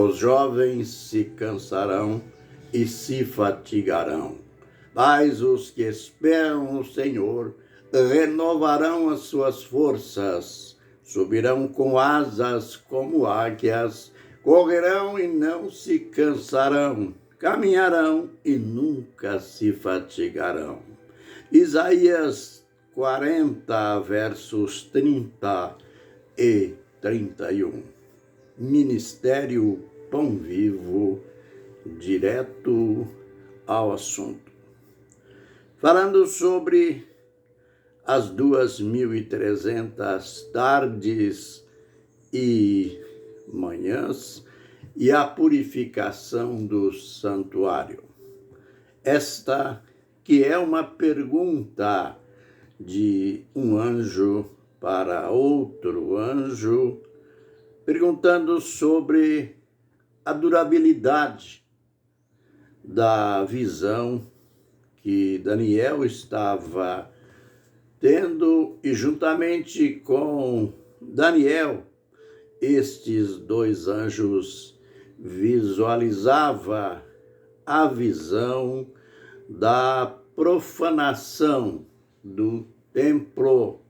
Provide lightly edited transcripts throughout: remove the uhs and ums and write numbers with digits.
Os jovens se cansarão e se fatigarão, mas os que esperam no Senhor renovarão as suas forças, subirão com asas como águias, correrão e não se cansarão, caminharão e nunca se fatigarão. Isaías 40, versos 30 e 31. Ministério Pão Vivo, direto ao assunto. Falando sobre as 2.300 tardes e manhãs e a purificação do santuário. Esta que é uma pergunta de um anjo para outro anjo, perguntando sobre a durabilidade da visão que Daniel estava tendo, e juntamente com Daniel, estes dois anjos visualizavam a visão da profanação do templo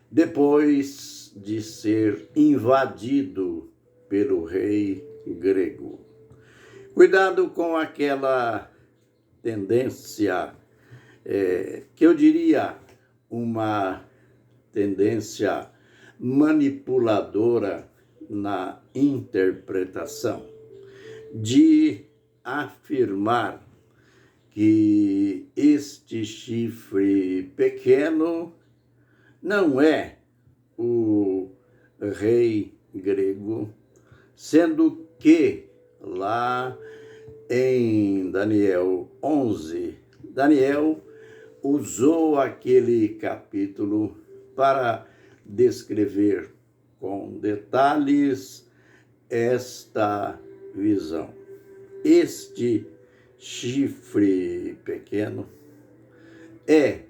depois de ser invadido pelo rei grego. Cuidado com aquela tendência, que eu diria uma tendência manipuladora na interpretação, de afirmar que este chifre pequeno não é o rei grego, sendo que lá em Daniel 11, Daniel usou aquele capítulo para descrever com detalhes esta visão. Este chifre pequeno é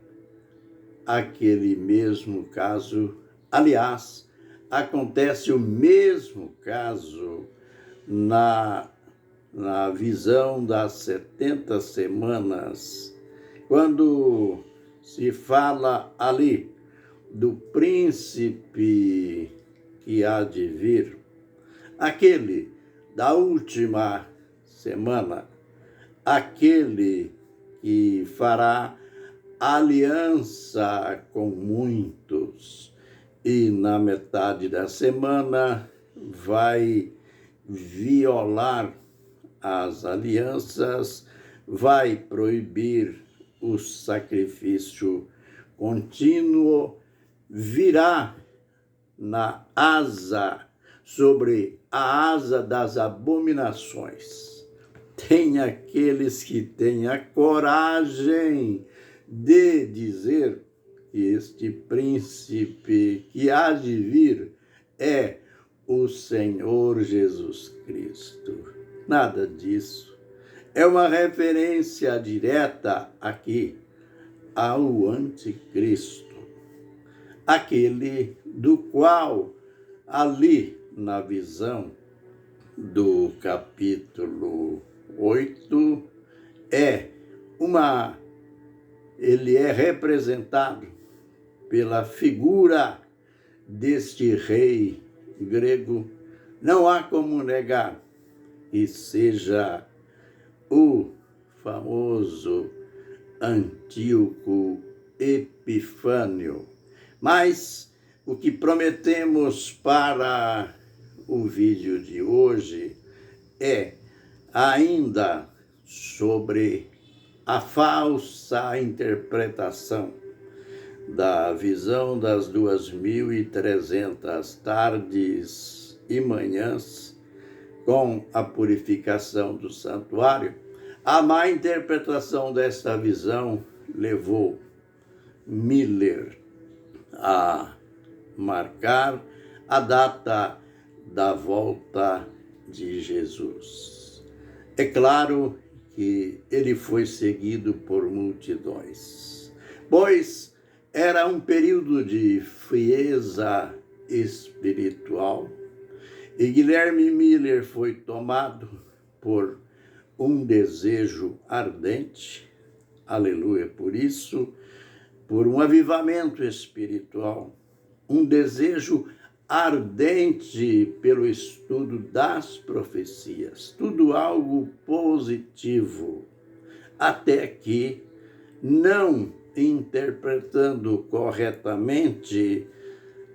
aquele mesmo caso, aliás, acontece o mesmo caso na visão das 70 semanas, quando se fala ali do príncipe que há de vir, aquele da última semana, aquele que fará aliança com muitos e na metade da semana vai violar as alianças, vai proibir o sacrifício contínuo, virá na asa, sobre a asa das abominações. Tem aqueles que têm a coragem de dizer que este príncipe que há de vir é o Senhor Jesus Cristo. Nada disso. É uma referência direta aqui ao anticristo, aquele do qual ali na visão do capítulo 8 ele é representado pela figura deste rei grego. Não há como negar que seja o famoso Antíoco Epifânio. Mas o que prometemos para o vídeo de hoje é ainda sobre a falsa interpretação da visão das 2.300 tardes e manhãs com a purificação do santuário. A má interpretação desta visão levou Miller a marcar a data da volta de Jesus. É claro que ele foi seguido por multidões, pois era um período de frieza espiritual E Guilherme Miller foi tomado por um desejo ardente, aleluia, por isso, por um avivamento espiritual, um desejo ardente pelo estudo das profecias, tudo algo positivo, até que, não interpretando corretamente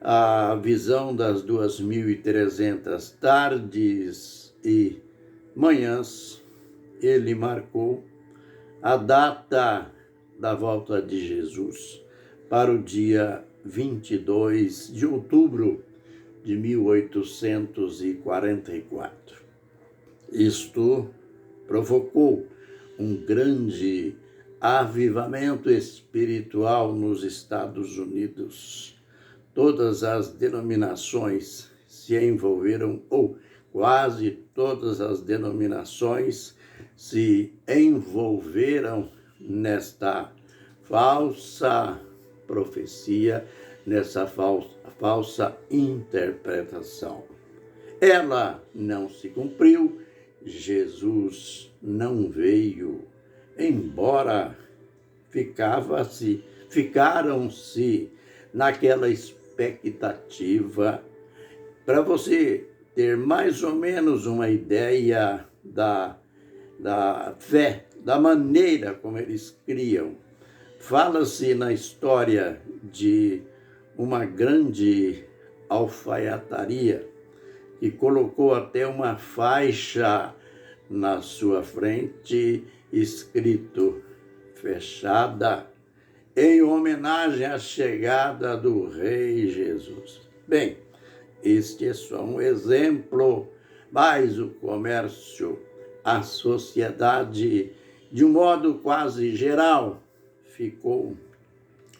a visão das 2.300 tardes e manhãs, ele marcou a data da volta de Jesus para o dia 22 de outubro de 1844. Isto provocou um grande avivamento espiritual nos Estados Unidos. Todas as denominações se envolveram, ou quase todas as denominações se envolveram nesta falsa profecia, nessa falsa interpretação. Ela não se cumpriu, Jesus não veio, embora ficaram-se naquela expectativa. Para você ter mais ou menos uma ideia da fé, da maneira como eles criam, fala-se na história de uma grande alfaiataria que colocou até uma faixa na sua frente escrito "Fechada", em homenagem à chegada do Rei Jesus. Bem, este é só um exemplo, mas o comércio, a sociedade, de um modo quase geral, ficou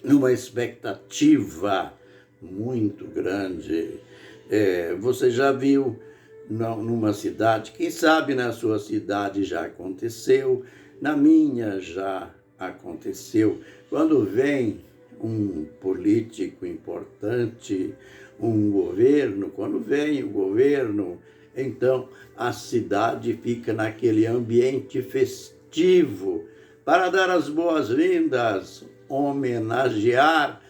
numa expectativa muito grande. Você já viu numa cidade, quem sabe na sua cidade já aconteceu, na minha já aconteceu, quando vem um político importante, quando vem o governo, então a cidade fica naquele ambiente festivo para dar as boas-vindas, homenagear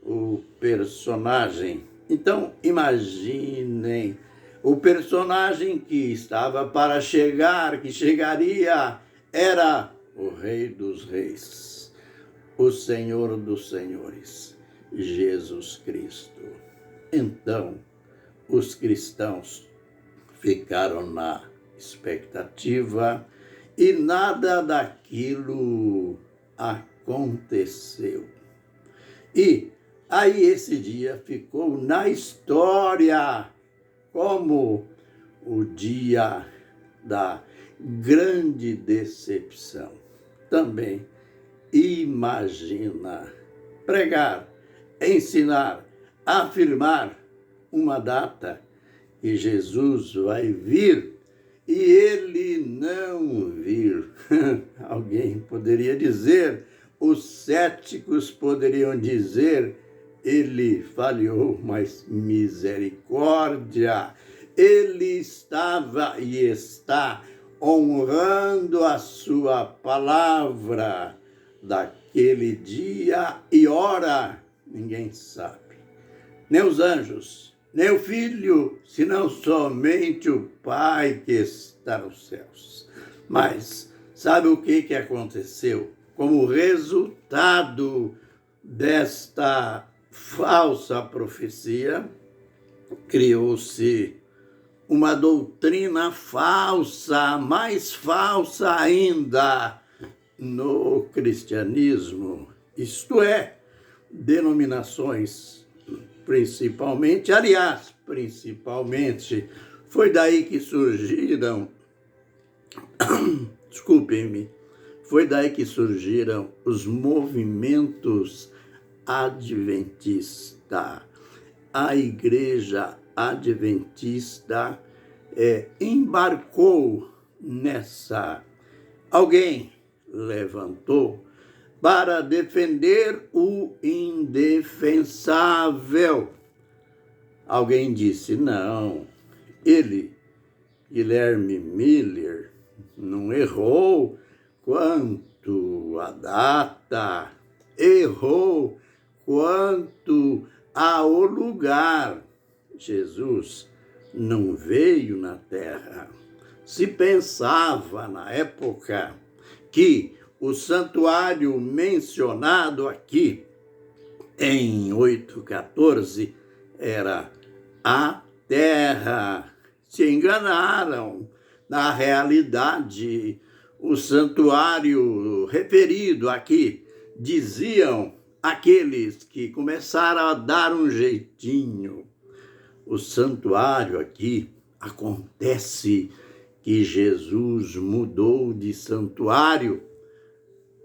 o personagem. Então, imaginem, o personagem que estava para chegar, que chegaria, era o Rei dos Reis, o Senhor dos Senhores, Jesus Cristo. Então, os cristãos ficaram na expectativa e nada daquilo aconteceu. E aí esse dia ficou na história como o dia da grande decepção. Também imagina pregar, ensinar, afirmar uma data que Jesus vai vir e ele não vir. Alguém poderia dizer, os céticos poderiam dizer, ele falhou, mas misericórdia, ele estava e está honrando a sua palavra daquele dia e hora, ninguém sabe. Nem os anjos, nem o Filho, senão somente o Pai que está nos céus. Mas sabe o que aconteceu? Como resultado desta falsa profecia, criou-se uma doutrina falsa, mais falsa ainda, no cristianismo, isto é, denominações, principalmente, foi daí que surgiram, desculpem-me, foi daí que surgiram os movimentos adventistas. A igreja adventista embarcou nessa. Alguém levantou para defender o indefensável. Alguém disse, não, Ele, Guilherme Miller, não errou quanto à data, errou quanto ao lugar. Jesus não veio na terra. Se pensava na época que o santuário mencionado aqui em 8,14 era a terra. Se enganaram. Na realidade, o santuário referido aqui, diziam aqueles que começaram a dar um jeitinho. O santuário aqui acontece que Jesus mudou de santuário.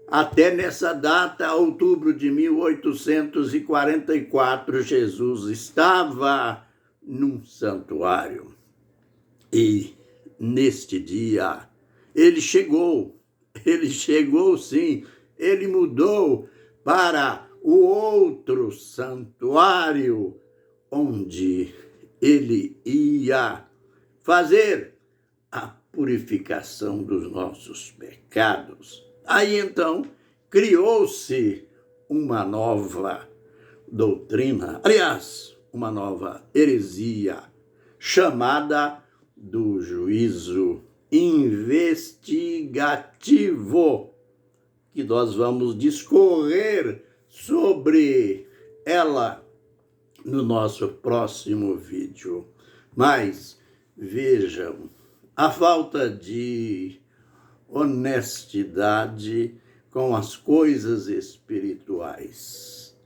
Até nessa data, outubro de 1844, Jesus estava num santuário. E neste dia, ele chegou sim, ele mudou para o outro santuário, onde ele ia fazer a purificação dos nossos pecados. Aí então criou-se uma nova doutrina, aliás, uma nova heresia, chamada do juízo investigativo, que nós vamos discorrer sobre ela no nosso próximo vídeo. Mas vejam, a falta de honestidade com as coisas espirituais.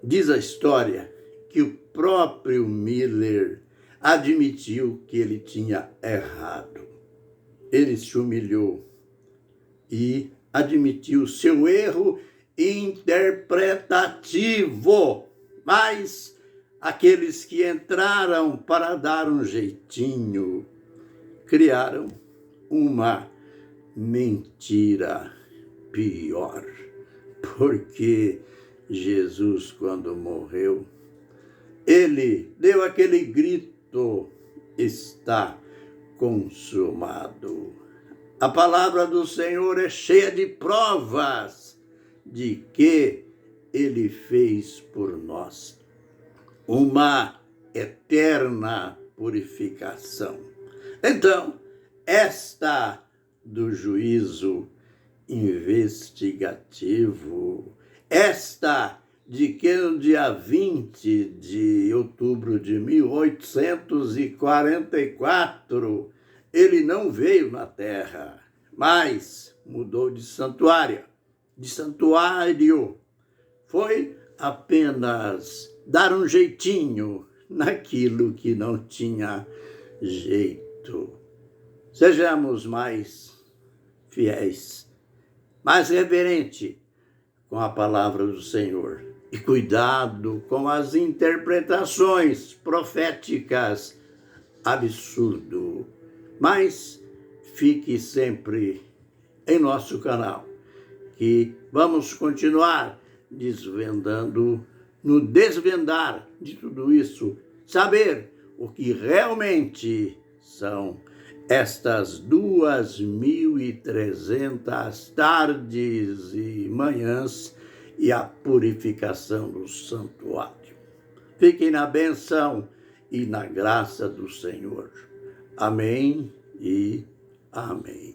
Diz a história que o próprio Miller admitiu que ele tinha errado. Ele se humilhou e admitiu seu erro interpretativo. Mas aqueles que entraram para dar um jeitinho criaram uma mentira pior. Porque Jesus, quando morreu, ele deu aquele grito: está consumado. A palavra do Senhor é cheia de provas de que ele fez por nós uma eterna purificação. Então, esta do juízo investigativo, esta de que no dia 20 de outubro de 1844, ele não veio na terra, mas mudou de santuário. Foi apenas dar um jeitinho naquilo que não tinha jeito. Sejamos mais fiéis, mais reverentes com a palavra do Senhor. E cuidado com as interpretações proféticas, absurdo. Mas fique sempre em nosso canal, que vamos continuar desvendando, no desvendar de tudo isso, saber o que realmente são estas 2.300 tardes e manhãs e a purificação do santuário. Fiquem na bênção e na graça do Senhor. Amém e amém.